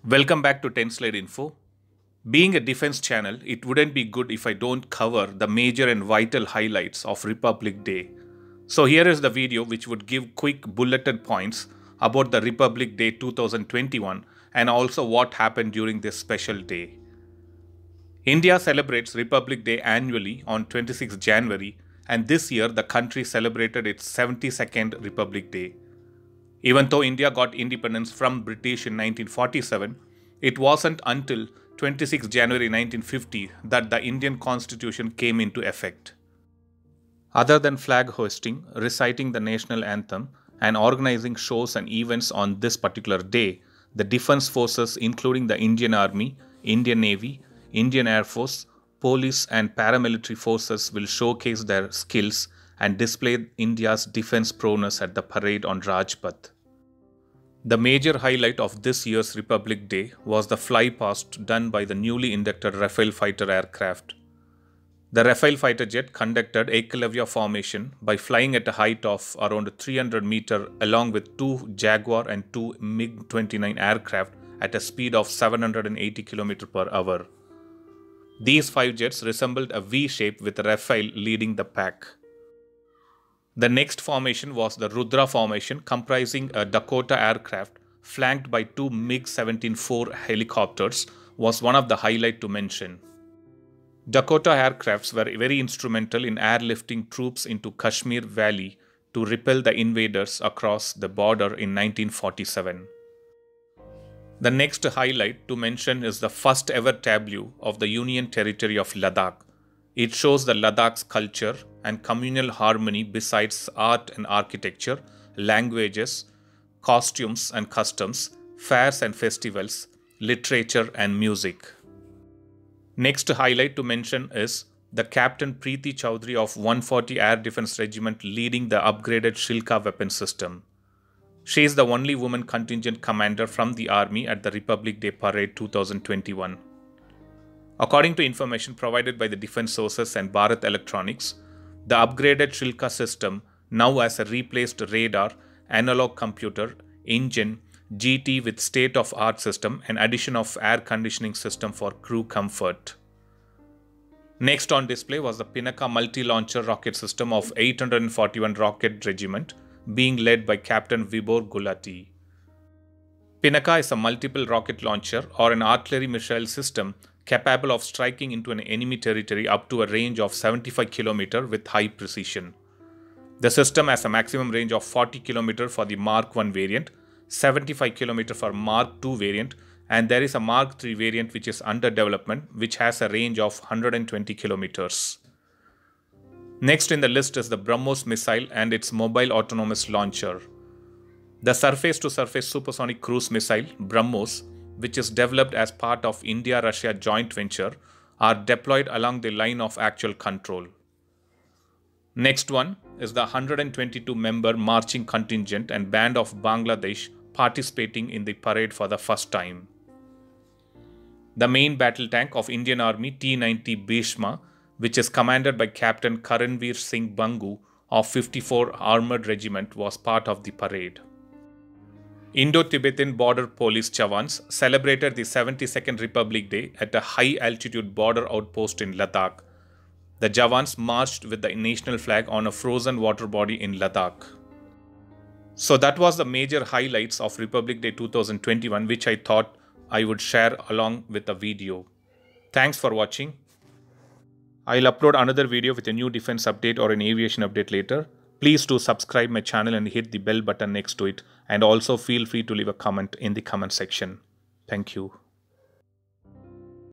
Welcome back to 10 Slide Info. Being a defense channel, it wouldn't be good if I don't cover the major and vital highlights of Republic Day. So here is the video which would give quick bulleted points about the Republic Day 2021 and also what happened during this special day. India celebrates Republic Day annually on 26 January, and this year the country celebrated its 72nd Republic Day. Even though India got independence from British in 1947, it wasn't until 26 January 1950 that the Indian Constitution came into effect. Other than flag hoisting, reciting the national anthem, and organizing shows and events on this particular day, the defense forces, including the Indian Army, Indian Navy, Indian Air Force, police, and paramilitary forces, will showcase their skills and display India's defense prowess at the parade on Rajpath. The major highlight of this year's Republic Day was the flypast done by the newly inducted Rafale fighter aircraft. The Rafale fighter jet conducted Eklavya formation by flying at a height of around 300 meters along with two Jaguar and two MiG-29 aircraft at a speed of 780 km per hour. These five jets resembled a V shape with Rafale leading the pack. The next formation was the Rudra formation, comprising a Dakota aircraft flanked by two MiG-17-4 helicopters, was one of the highlights to mention. Dakota aircrafts were very instrumental in airlifting troops into Kashmir Valley to repel the invaders across the border in 1947. The next highlight to mention is the first ever tableau of the Union Territory of Ladakh. It shows the Ladakh's culture and communal harmony besides art and architecture, languages, costumes and customs, fairs and festivals, literature and music. Next highlight to mention is the Captain Preeti Chowdhury of 140 Air Defense Regiment leading the upgraded Shilka weapon system. She is the only woman contingent commander from the Army at the Republic Day Parade 2021. According to information provided by the defense sources and Bharat Electronics, the upgraded Shilka system now has a replaced radar, analog computer, engine, GT with state-of-art system and addition of air conditioning system for crew comfort. Next on display was the Pinaka multi-launcher rocket system of 841 Rocket Regiment being led by Captain Vibhor Gulati. Pinaka is a multiple rocket launcher or an artillery missile system capable of striking into an enemy territory up to a range of 75 km with high precision. The system has a maximum range of 40 km for the Mark I variant, 75 km for Mark II variant, and there is a Mark III variant which is under development which has a range of 120 km. Next in the list is the BrahMos missile and its mobile autonomous launcher. The surface-to-surface supersonic cruise missile, BrahMos, which is developed as part of India-Russia joint venture, are deployed along the line of actual control. Next one is the 122-member marching contingent and band of Bangladesh participating in the parade for the first time. The main battle tank of Indian Army T-90 Bhishma, which is commanded by Captain Karanveer Singh Bangu of 54 Armored Regiment, was part of the parade. Indo-Tibetan Border Police Jawans celebrated the 72nd Republic Day at a high-altitude border outpost in Ladakh. The Jawans marched with the national flag on a frozen water body in Ladakh. So that was the major highlights of Republic Day 2021 which I thought I would share along with the video. Thanks for watching. I'll upload another video with a new defense update or an aviation update later. Please do subscribe my channel and hit the bell button next to it, and also feel free to leave a comment in the comment section. Thank you.